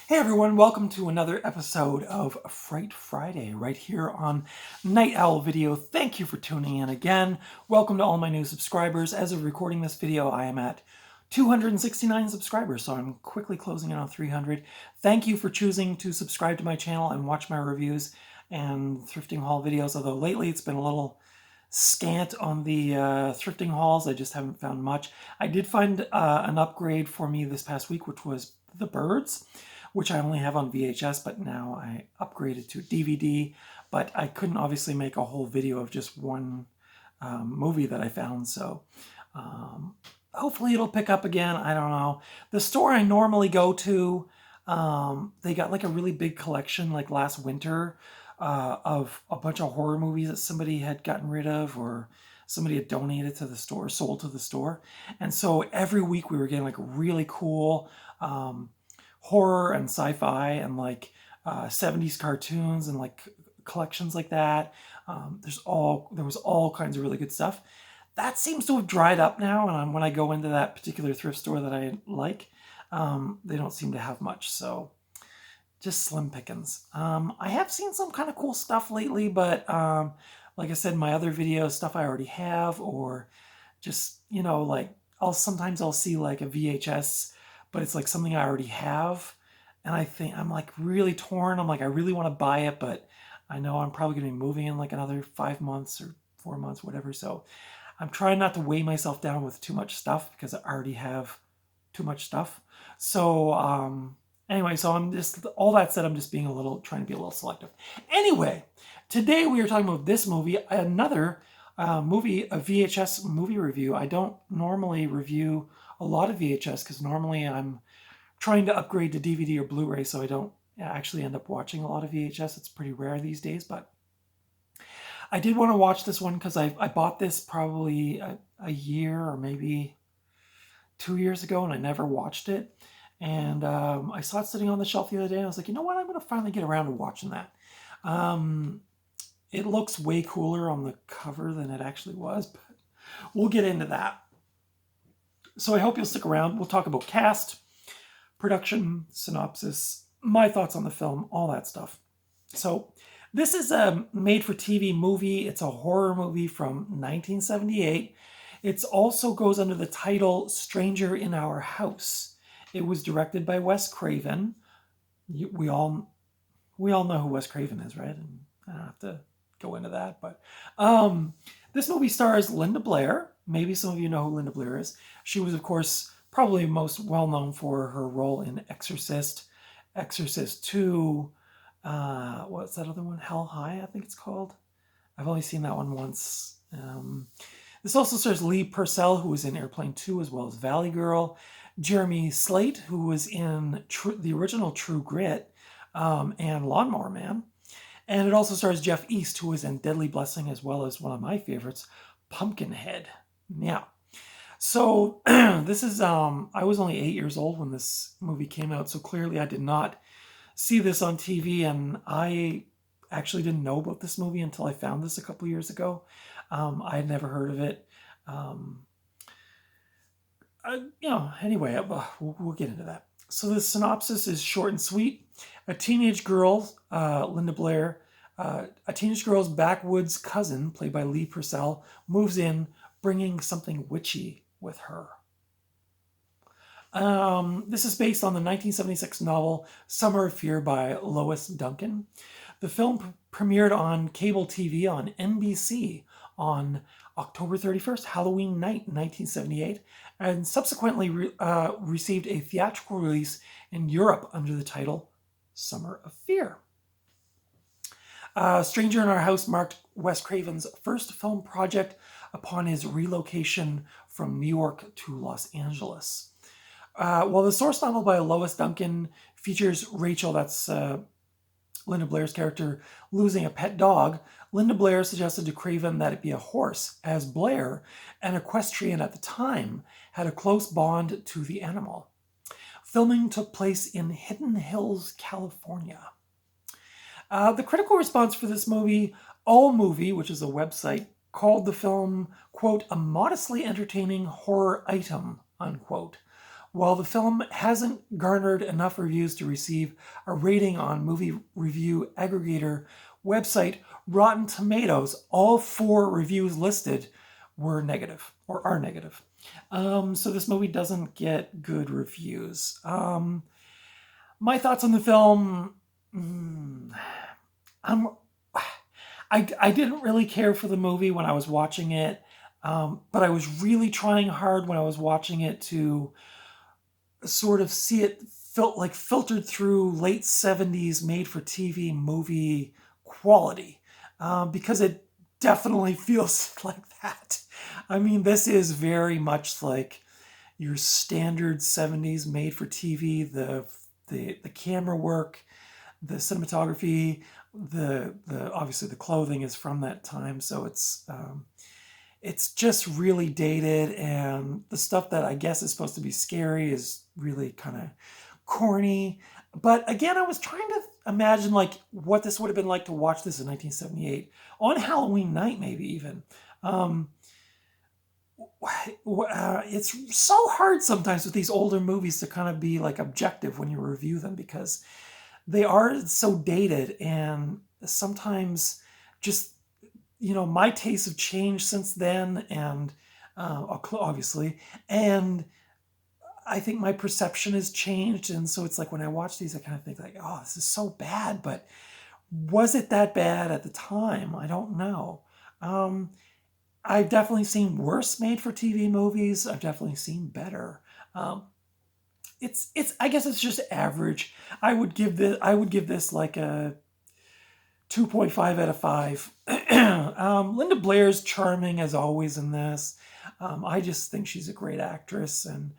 Hey everyone, welcome to another episode of Fright Friday right here on Night Owl Video. Thank you for tuning in again. Welcome to all my new subscribers. As of recording this video, I am at 269 subscribers, so I'm quickly closing in on 300. Thank you for choosing to subscribe to my channel and watch my reviews and thrifting haul videos, although lately it's been a little scant on the thrifting hauls. I just haven't found much. I did find an upgrade for me this past week, which was The Birds, which I only have on VHS, but now I upgraded to DVD. But I couldn't obviously make a whole video of just one movie that I found, so hopefully it'll pick up again. I don't know. The store I normally go to, they got like a really big collection like last winter of a bunch of horror movies that somebody had gotten rid of or somebody had donated to the store, sold to the store. And so every week we were getting like really cool horror and sci-fi and like 70s cartoons and like collections like that. There was all kinds of really good stuff. That seems to have dried up now, and when I go into that particular thrift store that I like, they don't seem to have much, so just slim pickings. I have seen some kind of cool stuff lately, but like I said, my other video stuff I already have, or just, like sometimes I'll see like a VHS, but it's like something I already have, and I think I'm like really torn. I'm like, I really want to buy it, but I know I'm probably going to be moving in like another 5 months or 4 months, whatever. So I'm trying not to weigh myself down with too much stuff because I already have too much stuff. So anyway, so I'm just, all that said, I'm just trying to be a little selective. Anyway, today we are talking about this movie, another movie, a VHS movie review. I don't normally review a lot of VHS because normally I'm trying to upgrade to DVD or Blu-ray, so I don't actually end up watching a lot of VHS. It's pretty rare these days, but I did want to watch this one because I bought this probably a year or maybe 2 years ago, and I never watched it. And I saw it sitting on the shelf the other day, and I was like, you know what? I'm going to finally get around to watching that. It looks way cooler on the cover than it actually was, but we'll get into that. So I hope you'll stick around. We'll talk about cast, production, synopsis, my thoughts on the film, all that stuff. So this is a made-for-TV movie. It's a horror movie from 1978. It also goes under the title Stranger in Our House. It was directed by Wes Craven. We all know who Wes Craven is, right? And I don't have to go into that, but this movie stars Linda Blair. Maybe some of you know who Linda Blair is. She was, of course, probably most well known for her role in Exorcist, Exorcist 2, what's that other one? Hell High, I think it's called. I've only seen that one once. This also stars Lee Purcell, who was in Airplane 2, as well as Valley Girl. Jeremy Slate, who was in the original True Grit and Lawnmower Man. And it also stars Jeff East, who was in Deadly Blessing, as well as one of my favorites, Pumpkinhead. Yeah. So this is, I was only 8 years old when this movie came out, so clearly I did not see this on TV, and I actually didn't know about this movie until I found this a couple years ago. I had never heard of it. Anyway, we'll get into that. So the synopsis is short and sweet. A teenage girl, Linda Blair, a teenage girl's backwoods cousin, played by Lee Purcell, moves in, bringing something witchy with her. This is based on the 1976 novel Summer of Fear by Lois Duncan. The film premiered on cable TV on NBC on October 31st, Halloween night, 1978, and subsequently received a theatrical release in Europe under the title Summer of Fear. Stranger in Our House marked Wes Craven's first film project upon his relocation from New York to Los Angeles. While the source novel by Lois Duncan features Rachel, that's Linda Blair's character, losing a pet dog, Linda Blair suggested to Craven that it be a horse, as Blair, an equestrian at the time, had a close bond to the animal. Filming took place in Hidden Hills, California. The critical response for this movie, AllMovie, which is a website, called the film, quote, a modestly entertaining horror item, unquote, While the film hasn't garnered enough reviews to receive a rating on movie review aggregator website Rotten Tomatoes, all 4 reviews listed were negative or are negative. So this movie doesn't get good reviews. My thoughts on the film, I'm, I didn't really care for the movie when I was watching it, but I was really trying hard when I was watching it to sort of see it felt like filtered through late 70s made for TV movie quality, because it definitely feels like that. I mean, this is very much like your standard 70s made for TV, the camera work, the cinematography, the obviously the clothing is from that time, so it's just really dated, and the stuff that I guess is supposed to be scary is really kind of corny. But again, I was trying to imagine like what this would have been like to watch this in 1978 on Halloween night, maybe even. It's so hard sometimes with these older movies to kind of be like objective when you review them, because they are so dated, and sometimes just, my tastes have changed since then, and obviously, and I think my perception has changed, and so it's like when I watch these, I kind of think like, oh, this is so bad, but was it that bad at the time? I don't know. I've definitely seen worse made-for-TV movies. I've definitely seen better. Um, it's I guess it's just average. I would give this like a 2.5 out of 5. Linda Blair's charming as always in this. I just think she's a great actress, and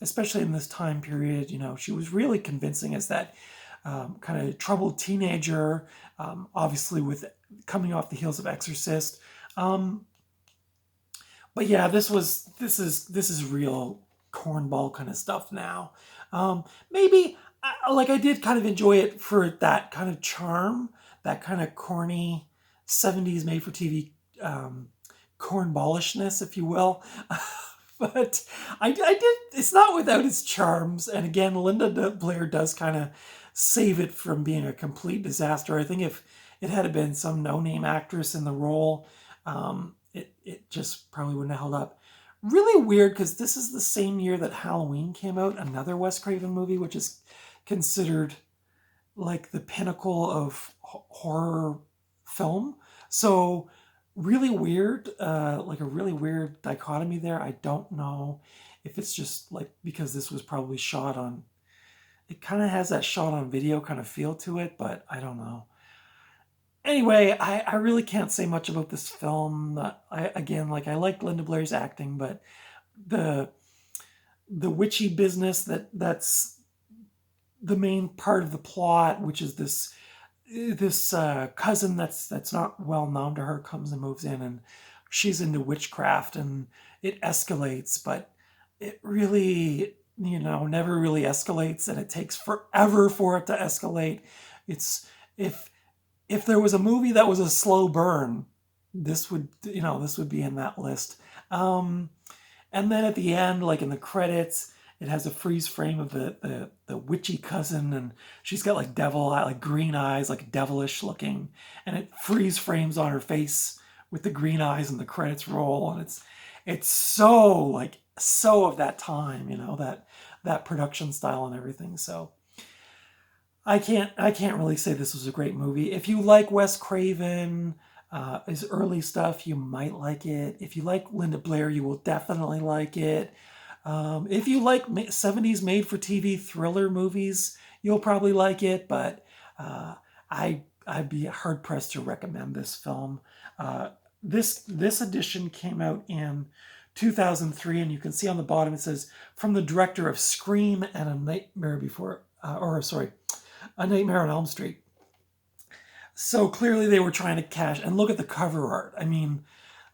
especially in this time period, she was really convincing as that kind of troubled teenager, obviously with coming off the heels of Exorcist. Um, but yeah, this is real cornball kind of stuff now. Maybe like I did kind of enjoy it for that kind of charm, that kind of corny 70s made for TV cornballishness, if you will. But I did. It's not without its charms, and again, Linda Blair does kind of save it from being a complete disaster. I think if it had been some no-name actress in the role, it just probably wouldn't have held up. Really weird, because this is the same year that Halloween came out, another Wes Craven movie, which is considered like the pinnacle of horror film. So really weird, like a really weird dichotomy there. I don't know if it's just like because this was probably shot on. It kind of has that shot on video kind of feel to it, but I don't know. Anyway, I really can't say much about this film. Again, like I like Linda Blair's acting, but the the witchy business that's the main part of the plot, which is this cousin that's not well known to her comes and moves in, and she's into witchcraft, and it escalates, but it really, never really escalates, and it takes forever for it to escalate. It's if there was a movie that was a slow burn, this would be in that list. Um, and then at the end, like in the credits, it has a freeze frame of the witchy cousin, and she's got like devil eye, like green eyes, like devilish looking, and it freeze frames on her face with the green eyes, and the credits roll, and it's so like so of that time, that production style and everything. So I can't really say this was a great movie. If you like Wes Craven, his early stuff, you might like it. If you like Linda Blair, you will definitely like it. If you like 70s made for TV thriller movies, you'll probably like it, but I'd be hard pressed to recommend this film. This edition came out in 2003, and you can see on the bottom it says from the director of Scream and A Nightmare Before, or sorry, A Nightmare on Elm Street. So clearly they were trying to cash, and look at the cover art. I mean,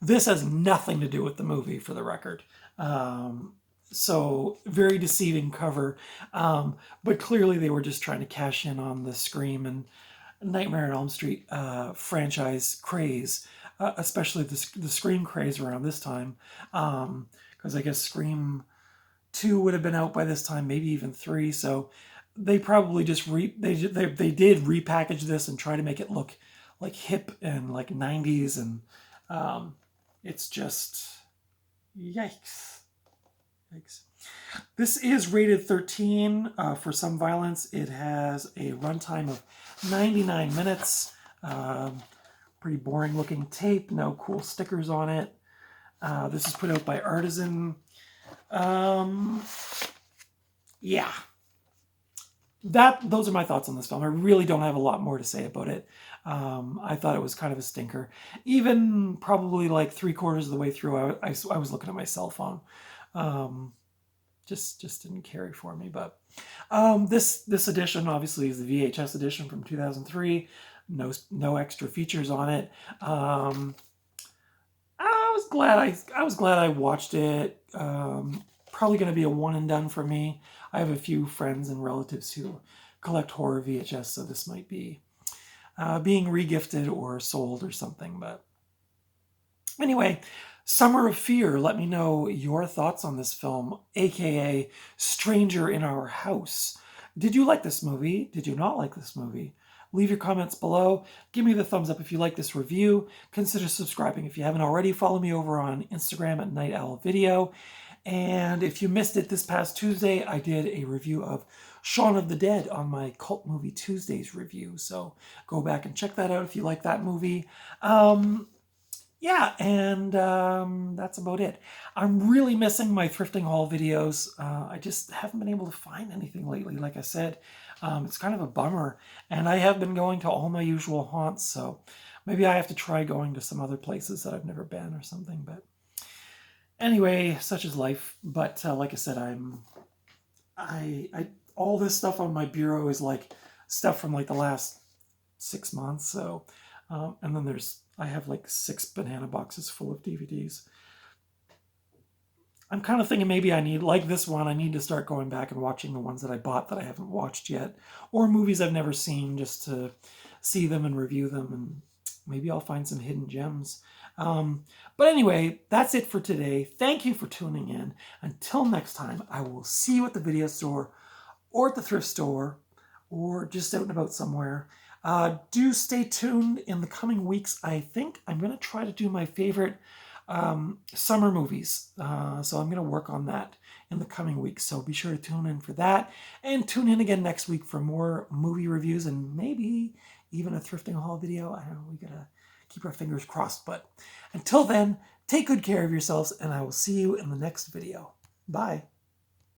this has nothing to do with the movie, for the record. So very deceiving cover. But clearly they were just trying to cash in on the Scream and Nightmare on Elm Street franchise craze, especially the Scream craze around this time. Because I guess Scream 2 would have been out by this time, maybe even 3. So they probably just they did repackage this and try to make it look like hip and like 90s, and it's just yikes. Yikes. This is rated 13 for some violence. It has a runtime of 99 minutes. Pretty boring looking tape, no cool stickers on it. This is put out by Artisan. Yeah. Those are my thoughts on this film. I really don't have a lot more to say about it. I thought it was kind of a stinker. Even probably like 3/4 of the way through, I was looking at my cell phone. Just didn't carry for me. But this edition obviously is the VHS edition from 2003. No extra features on it. I was glad I watched it. Probably going to be a one and done for me. I have a few friends and relatives who collect horror VHS, so this might be being regifted or sold or something. But anyway, Summer of Fear. Let me know your thoughts on this film, aka Stranger in Our House. Did you like this movie? Did you not like this movie? Leave your comments below. Give me the thumbs up if you like this review. Consider subscribing if you haven't already. Follow me over on Instagram at Night Owl Video. And if you missed it, this past Tuesday, I did a review of Shaun of the Dead on my Cult Movie Tuesdays review. So go back and check that out if you like that movie. Yeah, and that's about it. I'm really missing my thrifting haul videos. I just haven't been able to find anything lately. Like I said, it's kind of a bummer. And I have been going to all my usual haunts, so maybe I have to try going to some other places that I've never been or something. But anyway, such is life. But like I said, all this stuff on my bureau is like stuff from like the last 6 months. So, and then I have like 6 banana boxes full of DVDs. I'm kind of thinking maybe I need, like this one, I need to start going back and watching the ones that I bought that I haven't watched yet, or movies I've never seen, just to see them and review them, and maybe I'll find some hidden gems. But anyway, that's it for today. Thank you for tuning in. Until next time, I will see you at the video store, or at the thrift store, or just out and about somewhere. Do stay tuned in the coming weeks. I think I'm going to try to do my favorite summer movies. So I'm going to work on that in the coming weeks. So be sure to tune in for that. And tune in again next week for more movie reviews and maybe even a thrifting haul video. I don't know, we got to keep our fingers crossed. But until then, take good care of yourselves, and I will see you in the next video. Bye.